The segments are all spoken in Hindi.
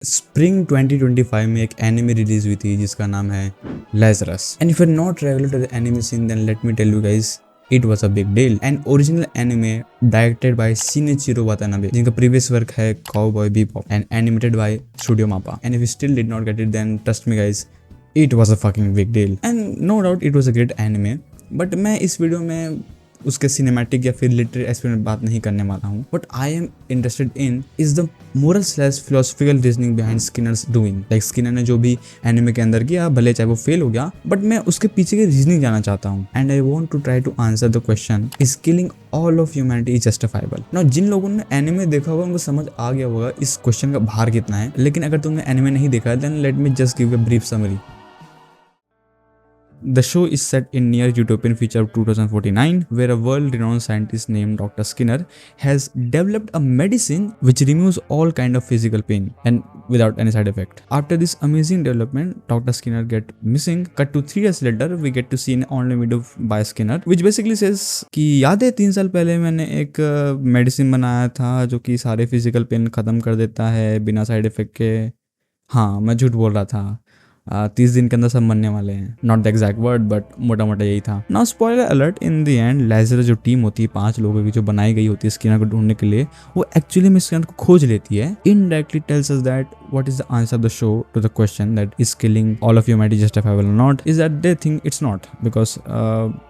स्प्रिंग 2025 में एक एनिमे रिलीज हुई थी जिसका नाम है Lazarus. And if you're not regular to the anime scene, then let me tell you guys, it was a big deal. An original anime directed by Shinichiro Watanabe, जिनका previous work है Cowboy Bebop, and animated by Studio Mappa. And if you still did not get it, then trust me guys, it was a fucking big deal. And no doubt it was a great anime. But मैं इस वीडियो में उसके सिनेमैटिक या फिर लिटरेरी एस्पेक्ट में बात नहीं करने वाला हूँ. What I am interested in is the moral / philosophical reasoning behind Skinner's doing. Like Skinner ने जो भी एनिमे के अंदर किया, भले चाहे वो फेल हो गया, बट मैं उसके पीछे की रीजनिंग जानना चाहता हूँ. And I want to try to answer the question, is killing all of humanity is justifiable. Now जिन लोगों ने एनिमे देखा होगा उनको समझ आ गया होगा इस क्वेश्चन का भार कितना है. लेकिन अगर तुमने एनिमे नहीं देखा then let me just give a brief summary. The show is set in near utopian future of 2049, where a world-renowned scientist named Dr. Skinner has developed a medicine which removes all kind of physical pain and without any side effect. After this amazing development, Dr. Skinner get missing. Cut to 3 years later, we get to see an online video by Skinner, which basically says कि याद है 3 साल पहले मैंने एक मेडिसिन बनाया था जो कि सारे फिजिकल पेन खत्म कर देता है बिना साइड इफेक्ट के. हाँ, मैं झूठ बोल रहा था. 30 दिन के अंदर सब मरने वाले हैं. Not the exact word but मोटा मोटा यही था. Now spoiler alert, in the end Lazarus जो टीम होती है 5 लोगों की जो बनाई गई होती है स्किनर को ढूंढने के लिए, वो एक्चुअली में स्किनर को खोज लेती है. Indirectly tells us that what is the answer of the show to the question that is killing all of humanity justifiable or not, is that they think it's not, because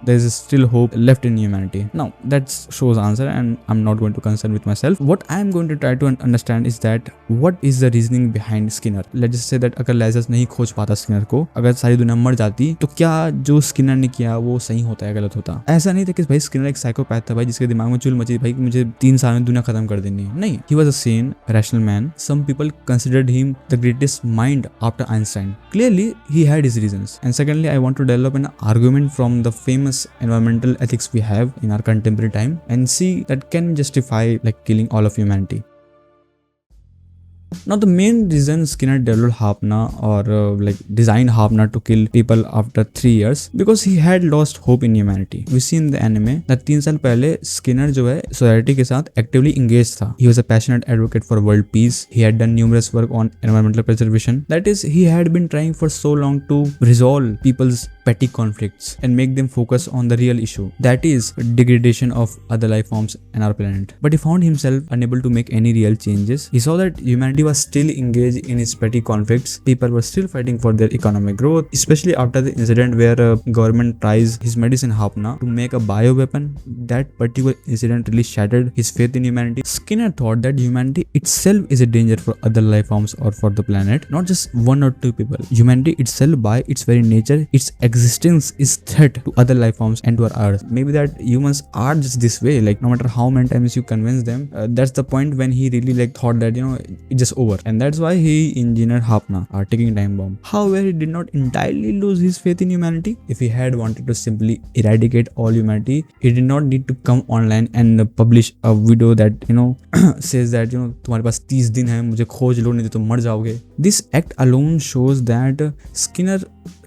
there is still hope left in humanity. Now that show's answer, and I'm not going to concern with myself. What I'm going to try to understand is that what is the reasoning behind Skinner. Let's just say that अगर लेज़रस नहीं खोज पाता स्किनर को, अगर सारी दुनिया मर जाती, तो क्या जो स्किनर ने किया वो सही होता है गलत होता? ऐसा नहीं था कि भाई स्किनर एक साइकोपैथ था भाई जिसके दिमाग में चुल मची भाई मुझे 3 साल में दुनिया खत्म कर देनी है. नहीं, he was a sane rational man. Some people considered him the greatest mind after Einstein. Clearly he had his reasons. And secondly, I want to develop an argument from the famous environmental ethics we have in our contemporary time and see that can justify like killing all of humanity. Now the main reason Skinner developed Hapna or like designed Hapna to kill people after 3 years, because he had lost hope in humanity. We see in the anime that 3 साल पहले Skinner जो है society के साथ actively engaged था. He was a passionate advocate for world peace. He had done numerous work on environmental preservation. That is, he had been trying for so long to resolve people's petty conflicts and make them focus on the real issue, that is degradation of other life forms in our planet. But he found himself unable to make any real changes. He saw that humanity was still engaged in its petty conflicts. People were still fighting for their economic growth, especially after the incident where government tries his medicine Hapna to make a bioweapon. That particular incident really shattered his faith in humanity. Skinner thought that humanity itself is a danger for other life forms or for the planet, not just 1 or 2 people. Humanity itself, by its very nature, its existence is threat to other life forms and to our earth. Maybe that humans are just this way, like no matter how many times you convince them, that's the point when he really like thought that it's just over, and that's why he engineered Hapna, a ticking time bomb. However, he did not entirely lose his faith in humanity. If he had wanted to simply eradicate all humanity, he did not need to come online and publish a video that says that तुम्हारे पास 30 दिन है, मुझे खोज लो नहीं तो तुम मर जाओगे. This act alone shows that Skinner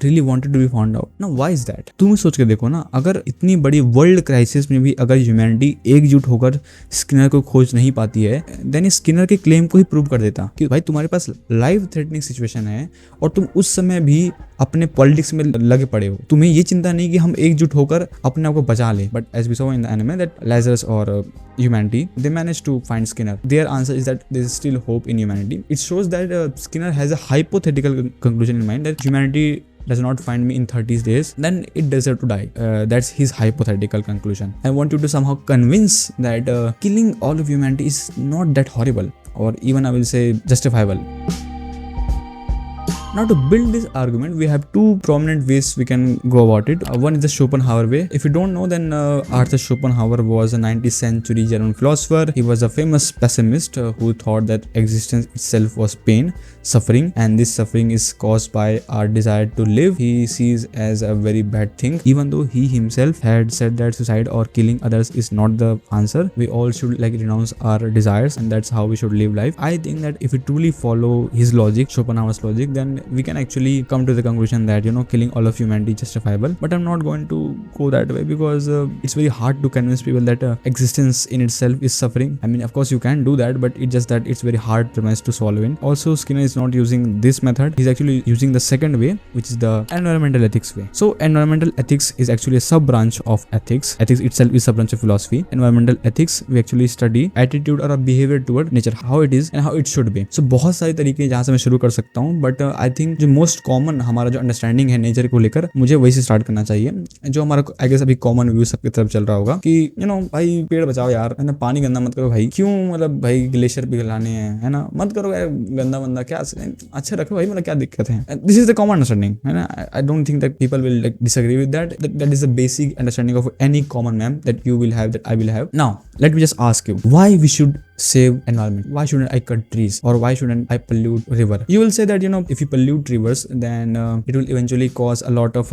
really wanted to be found out. Now why is that? तुम सोच के देखो ना, अगर इतनी बड़ी वर्ल्ड क्राइसिस में भी अगर ह्यूमैनिटी एकजुट होकर स्किनर को खोज नहीं पाती है, देन स्किनर के क्लेम को ही प्रूव कर देता कि भाई तुम्हारे पास लाइफ थ्रेटनिंग सिचुएशन है और तुम उस समय भी अपने पॉलिटिक्स में लगे पड़े हो. तुम्हें ये चिंता नहीं कि हम एकजुट होकर अपने आप को बचा लें. But as we saw in the anime that Lazarus और humanity, they managed to find Skinner. Their answer is that there is still hope in humanity. It shows that Skinner has a hypothetical conclusion in mind that humanity does not find me in 30 days, then it deserves to die. That's his hypothetical conclusion. I want you to somehow convince that killing all of humanity is not that horrible, or even I will say justifiable. Now to build this argument, we have 2 prominent ways we can go about it. One is the Schopenhauer way. If you don't know, then Arthur Schopenhauer was a 19th century German philosopher. He was a famous pessimist who thought that existence itself was pain, suffering, and this suffering is caused by our desire to live. He sees as a very bad thing, even though he himself had said that suicide or killing others is not the answer. We all should like renounce our desires, and that's how we should live life. I think that if we truly follow his logic, Schopenhauer's logic, then we can actually come to the conclusion that killing all of humanity is justifiable, but I'm not going to go that way because it's very hard to convince people that existence in itself is suffering. I mean, of course you can do that, but it's just that it's very hard premise to solve in. Also, Skinner is not using this method. He's actually using the second way, which is the environmental ethics way. So environmental ethics is actually a sub branch of ethics. Ethics itself is a branch of philosophy. Environmental ethics, we actually study attitude or a behavior toward nature, how it is and how it should be. So बहुत सारे तरीके जहाँ से मैं शुरू कर सकता हूँ, बट आई थिंक जो मोस्ट कॉमन हमारा जो अंडरस्टैंडिंग है नेचर को लेकर, मुझे वही से स्टार्ट करना चाहिए, जो हमारा आई गेस अभी कॉमन व्यू सबकी तरफ चल रहा होगा कि भाई पेड़ बचाओ यार, है ना, पानी गंदा मत करो भाई, क्यों मतलब भाई ग्लेशियर पिघलाने हैं, है ना, मत करो यार गंदा बंदा, क्या अच्छा रखो भाई, मतलब क्या दिक्कत है. This is the common understanding, है ना. I don't think that people will like disagree with that. That is the basic understanding of any common man that you will have, that I will have. Now let me just ask you, why we should save environment? Why shouldn't I cut trees, or why shouldn't I pollute river? You will say that if you pollute rivers, then it will eventually cause a lot of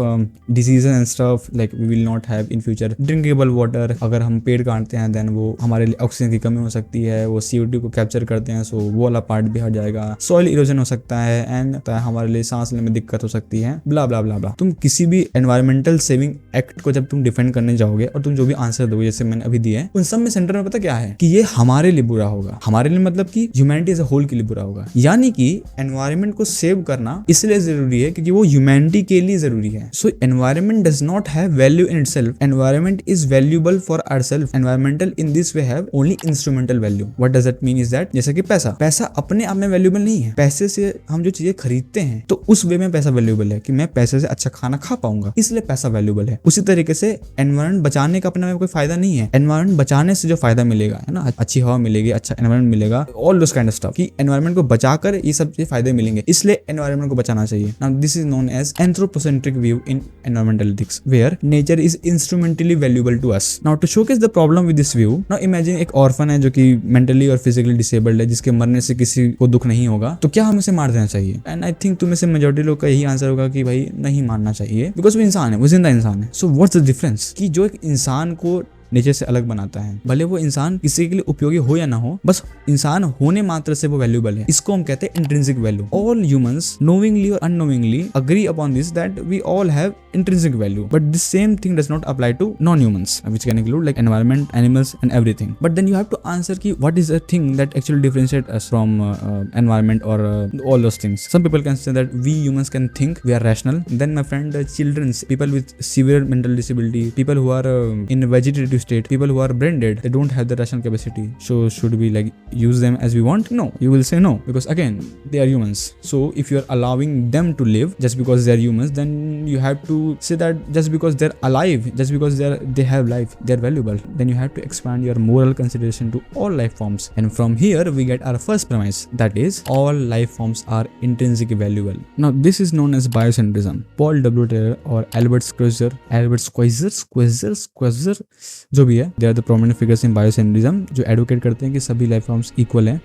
diseases and stuff, like we will not have in future drinkable water. अगर हम पेड़ काटते हैं then वो हमारे लिए ऑक्सीजन की कमी हो सकती है, वो CO2 को कैप्चर करते हैं, सो वो वाला पार्ट भी हट जाएगा, सॉइल इरोजन हो सकता है एंड हमारे लिए सांस लेने में दिक्कत हो सकती है, ब्ला ब्ला ब्ला ब्ला. तुम किसी भी एनवायरमेंटल सेविंग एक्ट को जब तुम डिफेंड करने जाओगे और तुम जो भी आंसर दोगे जैसे मैंने अभी दिए, उन सब में सेंटर में पता क्या है कि ये हमारे लिए बुरा होगा. हमारे लिए मतलब कि ह्यूमैनिटी एज अ होल के लिए बुरा होगा. यानी कि एनवायरनमेंट को सेव करना इसलिए जरूरी है क्योंकि वो ह्यूमैनिटी के लिए जरूरी है. So environment does not have value in itself. Environment is valuable for ourselves. Environmental in this way have only instrumental value. What does that mean is that, जैसे कि पैसा अपने आप में वैल्यूएबल नहीं है. पैसे से हम जो चीजें खरीदते हैं तो उस वे में पैसा वैल्यूएबल है कि मैं पैसे से अच्छा खाना खा पाऊंगा, इसलिए पैसा वैल्यूएबल है. उसी तरीके से एनवायरनमेंट बचाने का अपने में कोई फायदा नहीं है. एनवायरनमेंट बचाने से जो फायदा मिलेगा, है ना, अच्छी हवा मिलेगी, अच्छा एनवायरनमेंट मिलेगा, all those kind of stuff, कि एनवायरनमेंट को बचाकर ये सब फायदे मिलेंगे, इसलिए एनवायरनमेंट को बचाना चाहिए. Now this is known as anthropocentric view in environmental ethics, where nature is instrumentally valuable to us. Now to showcase the problem with this view, now imagine एक ऑर्फन है जो कि मेंटली और फिजिकली डिसेबल्ड है, जिसके मरने से किसी को दुख नहीं होगा, तो क्या हमें उसे मार देना चाहिए? एंड आई थिंक तुम्हें से मेजॉरिटी लोग का यही आंसर होगा कि भाई नहीं मारना चाहिए, बिकॉज वो इंसान है, वो जिंदा इंसान है. सो व्हाट्स द डिफरेंस कि जो एक इंसान को नेचर से अलग बनाता है, भले वो इंसान किसी के लिए उपयोगी हो या ना हो, बस इंसान होने मात्र से वो वैल्यूएबल है. इसको हम कहते हैं intrinsic value. All humans knowingly और unknowingly agree upon this that we all have intrinsic value, but this same thing does not apply to non-humans, which can include like environment, animals and everything. But then you have to answer ki what is the thing that actually differentiates us from environment or all those things. Some people can say that we humans can think, we are rational. Then my friend, children, people with severe mental disability, people who are in a vegetative state, people who are brain dead, they don't have the rational capacity. So should we like use them as we want? No, you will say no, because again they are humans. So if you are allowing them to live just because they are humans, then you have to say that just because they're alive, just because they have life, they're valuable, then you have to expand your moral consideration to all life forms. And from here we get our first premise, that is all life forms are intrinsically valuable. Now this is known as biocentrism. Paul W. Taylor और Albert Schweitzer जो भी है, they are the prominent figures in biocentrism, जो advocate करते हैं कि सभी लाइफ फॉर्म्स इक्वल हैं.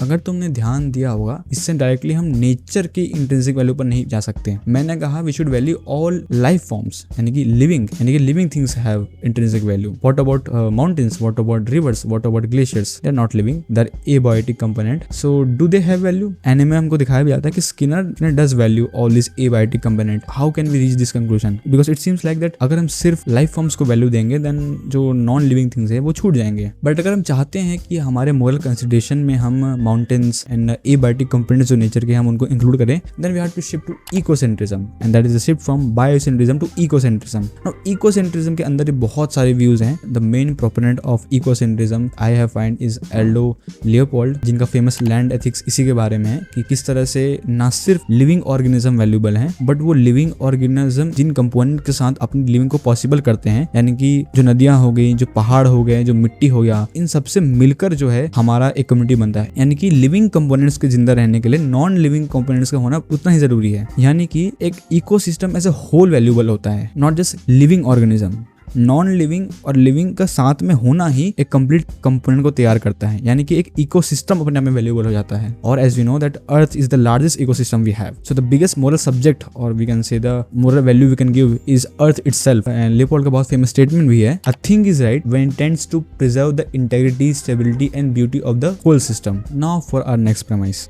अगर तुमने ध्यान दिया होगा, इससे डायरेक्टली हम नेचर की इंट्रिंसिक वैल्यू पर नहीं जा सकते. मैंने कहा we should value all life forms, यानी कि living things have intrinsic value. What about mountains, what about rivers, what about glaciers, they are not living, they are abiotic component. So do they have value? Anime हमको दिखाया भी जाता है कि Skinner does value all this abiotic component. How can we reach this conclusion? Because it seems like that अगर हम सिर्फ लाइफ फॉर्म्स को वैल्यू देंगे देन जो नॉन लिविंग थिंग्स है वो छूट जाएंगे. बट अगर हम चाहते हैं कि हमारे मोरल कंसिडरेशन में हम माउंटेन्स एंड एबायोटिक कंपोनेंट्स जो नेचर के हम उनको इंक्लूड करें, then we have to shift to ecocentrism, and that is a shift from biocentrism to ecocentrism. Now ecocentrism के अंदर बहुत सारे व्यूज हैं. The main proponent of ecocentrism I have find is Aldo Leopold, जिनका फेमस लैंड एथिक्स इसी के बारे में है कि किस तरह से ना सिर्फ लिविंग ऑर्गेनिज्म वैल्यूएबल हैं, बट वो लिविंग ऑर्गेनिज्म जिन कंपोनेंट के साथ अपनी लिविंग को पॉसिबल करते हैं, यानी कि जो नदियां हो गई, जो पहाड़ हो गए, जो मिट्टी हो गया, इन सबसे मिलकर जो है हमारा एक कम्युनिटी बनता है. यानी कि लिविंग कंपोनेंट्स के जिंदा रहने के लिए नॉन लिविंग कंपोनेंट्स का होना उतना ही जरूरी है. यानी कि एक ecosystem as a whole valuable होता है, not just living organism. Non living और लिविंग का साथ में होना ही एक कंप्लीट कंपोनेंट को तैयार करता है, यानी कि एक इकोसिस्टम अपने आप में वैल्यूएबल हो जाता है. और as we know that earth is the largest ecosystem we have. So the biggest moral subject और we can say the moral value we can give is earth itself. And Leopold का बहुत फेमस स्टेटमेंट भी है, a thing is right when it tends to preserve the integrity, stability and beauty of the whole system. Now for our next premise.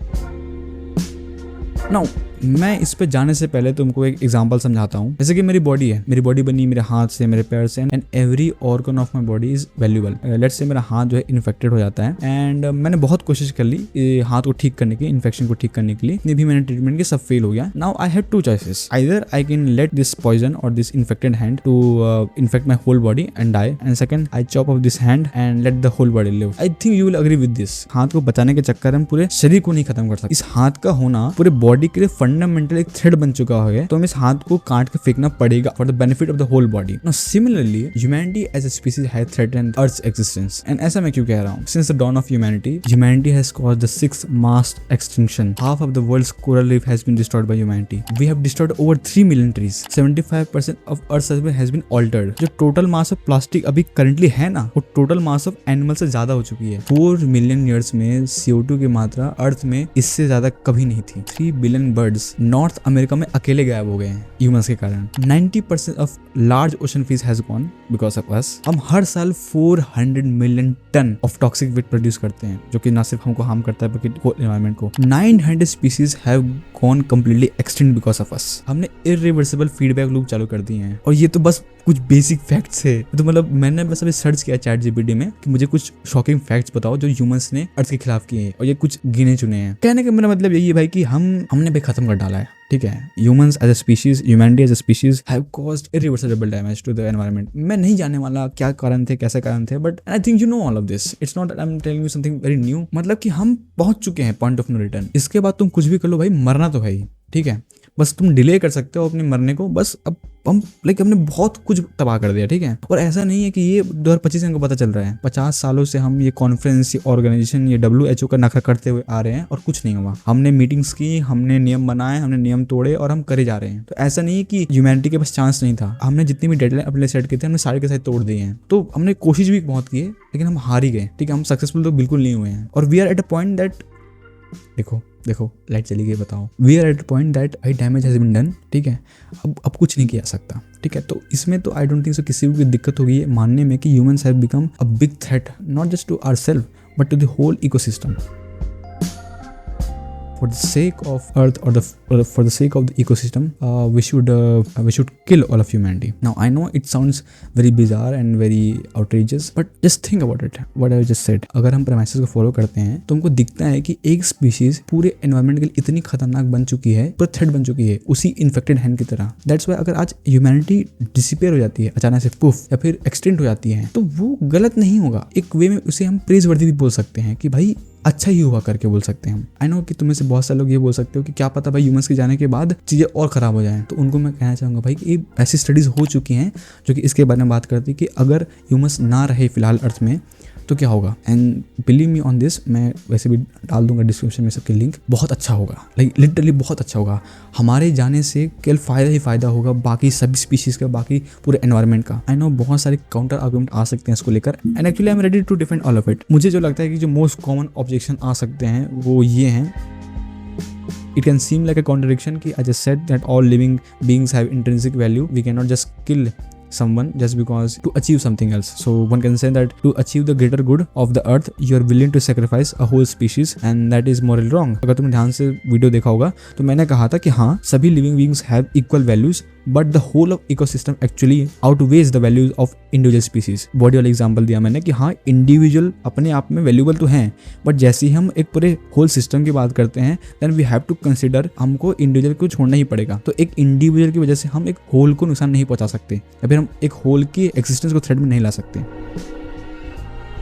Now मैं इस पे जाने से पहले तुमको एक एग्जांपल समझाता हूँ। जैसे कि मेरी बॉडी है, मेरी बॉडी बनी मेरे हाथ से, मेरे पैर से, and every organ of my body is valuable. Let's say मेरा हाथ जो है इन्फेक्टेड हो जाता है एंड मैंने बहुत कोशिश कर ली हाथ को ठीक करने की, इन्फेक्शन को ठीक करने के लिए, जितनी भी मैंने ट्रीटमेंट की सब फेल हो गया। Now I have two choices, either I can let this poison और this infected hand to infect my whole body and die, and second I chop off this hand and let the whole body live. I think you will agree with this. हाथ को बचाने के चक्कर में पूरे शरीर को नहीं खत्म कर सकते। इस हाथ का होना पूरे बॉडी के लिए फंडामेंटल एक थ्रेड बन चुका है, तो हमें इस हाथ को काट के फेंकना पड़ेगा for the benefit of the whole body. Now similarly humanity as a species has threatened earth's existence, and ऐसा मैं क्यों कह रहा हूँ? Since the dawn of humanity has caused the 6th mass extinction. Half of the world's coral reef has been destroyed by humanity. We have destroyed over 3 million trees. 75% of Earth's surface has been altered. जो टोटल मास ऑफ प्लास्टिक अभी करंटली है ना, वो टोटल मास ऑफ एनिमल से ज्यादा हो चुकी है। 4 मिलियन ईयर्स में CO2 की मात्रा अर्थ में इससे ज्यादा कभी नहीं थी। 3 बिलियन बर्ड्स नॉर्थ अमेरिका में अकेले गायब हो गए हैं ह्यूमंस के कारण। 90% of large ocean fish has gone because of us. हम हर साल 400 million ton of toxic waste produce करते हैं, जो कि ना सिर्फ हमको हार्म करता है बल्कि एनवायरनमेंट को। 900 species have gone completely extinct because of अस। हमने इरिवर्सिबल फीडबैक लूप चालू कर दिए हैं, और ये तो बस कुछ बेसिक फैक्ट्स है। तो मतलब मैंने बस अभी सर्च किया ChatGPT में कि मुझे कुछ शॉकिंग फैक्ट्स बताओ जो ह्यूमंस ने अर्थ के खिलाफ किए हैं, और ये कुछ गिने चुने हैं। कहने का मेरा मतलब यही है भाई कि हमने भी खत्म कर डाला है, ठीक है। Humans as a species, humanity as a species have caused irreversible damage to the environment. मैं नहीं जानने वाला क्या कारण थे, कैसे कारण थे, but I think you know all of this. It's not I am telling you something very new. मतलब कि हम पहुंच चुके हैं पॉइंट ऑफ नो रिटर्न। इसके बाद तुम कुछ भी कर लो भाई, मरना तो भाई, ठीक है। बस तुम डिले कर सकते हो अपने मरने को। बस अब हम हमने बहुत कुछ तबाह कर दिया, ठीक है। और ऐसा नहीं है कि ये 2025 में पता चल रहा है। 50 सालों से हम ये कॉन्फ्रेंस, ये ऑर्गेनाइजेशन, ये WHO का नखरा करते हुए आ रहे हैं और कुछ नहीं हुआ। हमने मीटिंग्स की, हमने नियम बनाए, हमने नियम तोड़े और हम करे जा रहे हैं। तो ऐसा नहीं है कि ह्यूमैनिटी के पास चांस नहीं था। हमने जितनी भी डेडलाइन अपने सेट किए थे, हमने सारे के साथ तोड़ दिए हैं। तो हमने कोशिश भी बहुत की है, लेकिन हम हार ही गए, ठीक है। हम सक्सेसफुल तो बिल्कुल नहीं हुए हैं। और we are at a point that देखो लाइट चली गई, बताओ। We are at point that I damage has been done, ठीक है। अब कुछ नहीं किया सकता, ठीक है। तो इसमें तो आई डोंट थिंक सो किसी को दिक्कत होगी ये मानने में कि humans have become a big threat, not just to ourselves but to the whole ecosystem. For the sake of Earth or for the sake of the ecosystem, we should kill all of humanity. Now I know it sounds very bizarre and very outrageous, but just think about it. What I just said. अगर हम premises को follow करते हैं तो हमको दिखता है कि एक species पूरे environment के लिए इतनी खतरनाक बन चुकी है, पूरा थ्रेट बन चुकी है, उसी infected hand की तरह। That's why अगर आज humanity disappear हो जाती है अचानक से, पुफ, या फिर extinct हो जाती है, तो वो गलत नहीं होगा। एक वे में उसे हम praiseworthy भी बोल सकते हैं कि भाई अच्छा ही हुआ करके बोल सकते हैं हम। आई नो कि तुम्हें से बहुत सारे लोग ये बोल सकते हो कि क्या पता भाई ह्यूमंस के जाने के बाद चीज़ें और ख़राब हो जाएं। तो उनको मैं कहना चाहूँगा भाई कि ऐसी स्टडीज़ हो चुकी हैं जो कि इसके बारे में बात करती है कि अगर ह्यूमंस ना रहे फिलहाल अर्थ में तो क्या होगा। And believe me on this, मैं वैसे भी डाल दूंगा डिस्क्रिप्शन में सबके लिंक। बहुत अच्छा होगा, लाइक लिटरली बहुत अच्छा होगा। हमारे जाने से केवल फ़ायदा ही फ़ायदा होगा बाकी सभी स्पीशीज़ का, बाकी पूरे एनवायरनमेंट का। आई नो बहुत सारे काउंटर आर्गुमेंट आ सकते हैं इसको लेकर, and actually I am ready to defend all of it. मुझे जो लगता है कि जो मोस्ट कॉमन ऑब्जेक्शन आ सकते हैं वो ये हैं। It can seem like a contradiction कि I just said that all living beings have intrinsic value. We cannot just kill someone just because to achieve something else. So one can say that to achieve the greater good of the earth, you are willing to sacrifice a whole species, and that is morally wrong. अगर तुमने ध्यान से वीडियो देखा होगा तो मैंने कहा था कि हाँ, सभी living beings have equal values, but the whole of ecosystem actually outweighs the values of individual species. Body वाला एग्जांपल दिया मैंने कि हाँ, इंडिविजुअल अपने आप में वैल्यूबल तो हैं, बट जैसे ही हम एक पूरे होल सिस्टम की बात करते हैं, then we have to consider हमको इंडिविजुअल को छोड़ना ही पड़ेगा। तो एक इंडिविजुअल की वजह से हम एक होल को नुकसान नहीं पहुंचा सकते, या फिर हम एक होल की एक्सिस्टेंस को थ्रेट में नहीं ला सकते।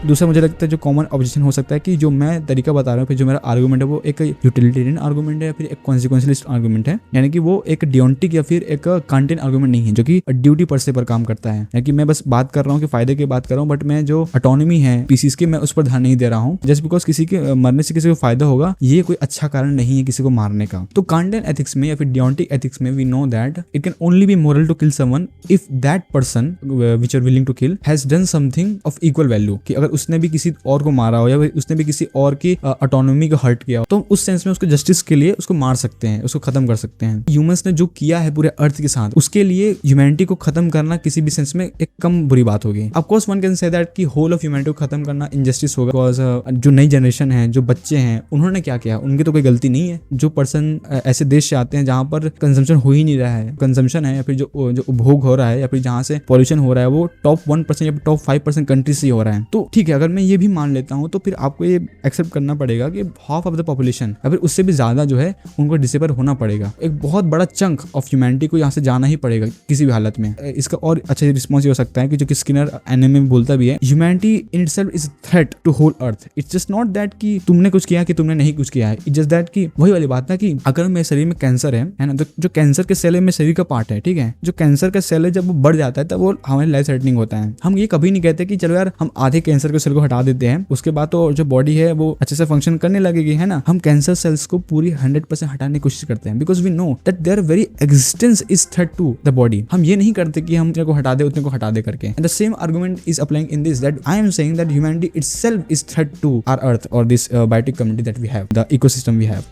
दूसरा मुझे लगता है जो कॉमन ऑब्जेक्शन हो सकता है कि जो मैं तरीका बता रहा हूँ, फिर जो मेरा आर्गूमेंट है वो एक यूटिलिटेरियन आर्गूमेंट है या फिर एक कॉन्सिक्वेंशलिस्ट आर्गूमेंट है। यानी कि वो एक डियोंटिक या फिर एक कंटेंट आर्गूमेंट नहीं है जो कि ड्यूटी पर से पर काम करता है। यानी कि मैं बस बात कर रहा हूँ कि फायदे की बात कर रहा हूँ, बट मैं जो ऑटोनॉमी है स्पीसीज की, मैं उस पर ध्यान नहीं दे रहा हूँ। जस्ट बिकॉज किसी के मरने से किसी को फायदा होगा, ये कोई अच्छा कारण नहीं है किसी को मारने का। तो कंटेंट एथिक्स में या फिर डियोंटिक एथिक्स में we know that it can only be moral to kill someone if that person which are willing to kill has done something of equal value. कि अगर उसने भी किसी और को मारा हो या फिर उसने भी किसी और की ऑटोनॉमी को हर्ट किया हो, तो उस सेंस में उसको जस्टिस के लिए उसको मार सकते हैं, उसको खत्म कर सकते हैं। ह्यूमंस ने जो किया है पूरे अर्थ के साथ, उसके लिए ह्यूमैनिटी को खत्म करना किसी भी सेंस में एक कम बुरी बात होगी। Of course one can say that कि होल ऑफ ह्यूमैनिटी को खत्म करना इनजस्टिस होगा, बिकॉज जो नई जनरेशन है, जो बच्चे हैं, उन्होंने क्या किया, उनकी तो कोई गलती नहीं है। जो पर्सन ऐसे देश से आते हैं जहां पर कंजम्पशन हो ही नहीं रहा है, कंजम्पशन है या फिर जो उपभोग हो रहा है या फिर जहां से पॉल्यूशन हो रहा है, वो टॉप 1% या टॉप 5% कंट्री से ही हो रहा है। तो ठीक है, अगर मैं ये भी मान लेता हूँ तो फिर आपको ये एक्सेप्ट करना पड़ेगा कि हाफ ऑफ द पॉपुलेशन या फिर उससे भी ज्यादा जो है उनको डिसेबल होना पड़ेगा। एक बहुत बड़ा चंक ऑफ ह्यूमैनिटी को यहाँ से जाना ही पड़ेगा किसी भी हालत में। इसका और अच्छा रिस्पॉन्स ये हो सकता है कि जो कि स्किनर एनिमे में बोलता भी है, humanity in itself is threat to whole earth. It's just not that कि तुमने कुछ किया कि तुमने नहीं कुछ किया है, इट्स जस्ट दैट कि वही वाली बात ना कि अगर मेरे शरीर में कैंसर है ना, तो जो कैंसर के सेल है मेरे शरीर का पार्ट है, ठीक है। जो कैंसर का सेल है जब वो बढ़ जाता है तब वो हमारे लाइफ थ्रेटनिंग होता है। हम ये कभी नहीं कहते कि चलो यार हम आधे कैंसर के सेल को हटा देते हैं, उसके बाद तो जो बॉडी है वो अच्छे से फंक्शन करने लगेगी, है ना। हम कैंसर सेल्स को पूरी 100% हटाने की कोशिश करते हैं because we know that their very existence is threat to the body. हम ये नहीं करते कि हम उतने को हटा दे उतने को हटा दे करके। And the same argument is applying in this, that I am saying that humanity itself is threat to our earth और this biotic community that we have, the ecosystem we have.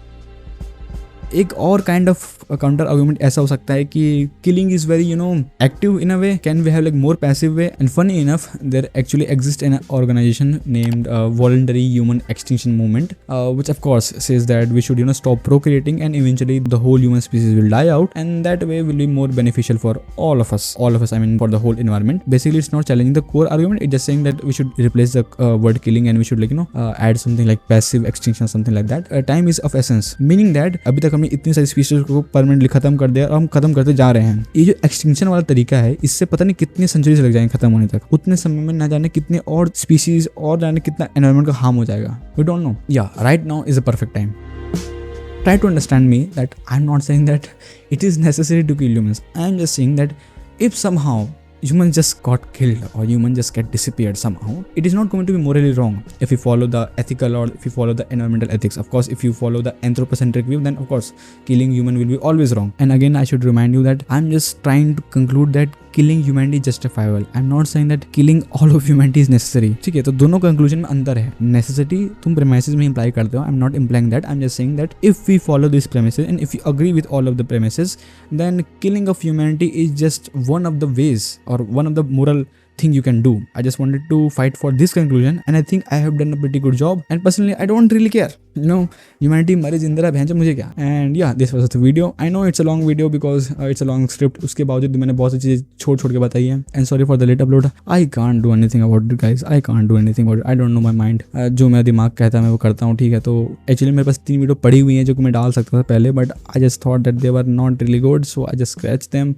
एक और काइंड ऑफ काउंटर आर्गुमेंट ऐसा हो सकता है कि killing is very active in a way, can we have like more passive way. And funny enough there actually exist an organization named voluntary human extinction movement which of course says that we should stop procreating and eventually the whole human species will die out and that way will be more beneficial for all of us, I mean for the whole environment. Basically it's not challenging the core argument, it's just saying that we should replace the word killing and we should add something like passive extinction, something like that. Time is of essence, meaning that अभी तक हमने इतनी सारी स्पीशीज को परमानेंटली खत्म कर दिया और हम खत्म करते जा रहे हैं। ये जो एक्सटिंक्शन वाला तरीका है, इससे पता नहीं कितने सेंचुरीज लग जाएंगे खत्म होने तक। उतने समय में ना जाने कितने और स्पीशीज और जाने कितना एनवायरमेंट का हार्म हो जाएगा। We don't know. या right now is a perfect time. Try to understand me that I'm not saying that it is necessary to kill humans. I'm just saying that if somehow humans just got killed or humans just get disappeared somehow, it is not going to be morally wrong if we follow the ethical or if we follow the environmental ethics. Of course, if you follow the anthropocentric view, then of course killing human will be always wrong. And again, I should remind you that I'm just trying to conclude that killing humanity is justifiable. I'm not saying that killing all of humanity is necessary. ठीक है, तो दोनों कंक्लूजन में अंतर है। नेसेसिटी तुम प्रेमिसेस में इंप्लाई करते हो, I am not implying that, I am just saying that if we follow this premises and if you agree with all of the premises, then killing of humanity is just one of the ways or one of the moral thing you can do. I just wanted to fight for this conclusion and I think I have done a pretty good job, and personally I don't really care, humanity मरे जिंदा रहे भैंस मुझे क्या। And yeah, this was the video. I know it's a long video because it's a long script. उसके बावजूद मैंने बहुत सी चीज़ें छोड़ के बताई है, and sorry for the late upload. I can't do anything about it guys, I can't do anything about it. I don't know my mind. जो मेरा दिमाग कहता है मैं वो करता हूँ, ठीक है। तो एक्चुअली मेरे पास 3 वीडियो पड़ी हुई हैं जो कि मैं डाल सकता था पहले, but I just thought that they were not really good, so I just scratched them.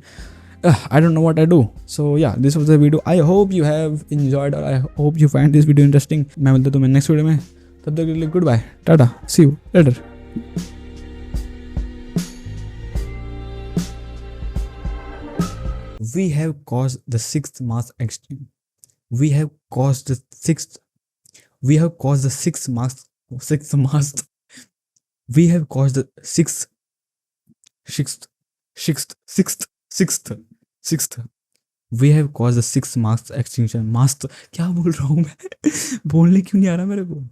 I don't know what I do. So yeah, this was the video. I hope you have enjoyed or I hope you find this video interesting. मैं मिलता हूँ तुम्हें नेक्स्ट वीडियो में, तब तक के लिए good bye, tata, see you later. We have caused the 6th mass extinction. We have caused the 6th. We have caused the 6th mass. 6th mass. We have caused the 6th. 6th. 6th. 6th. 6th. 6th. We have caused the 6th mass extinction. मास क्या बोल रहा हूँ मैं बोलने क्यों नहीं आ रहा मेरे को.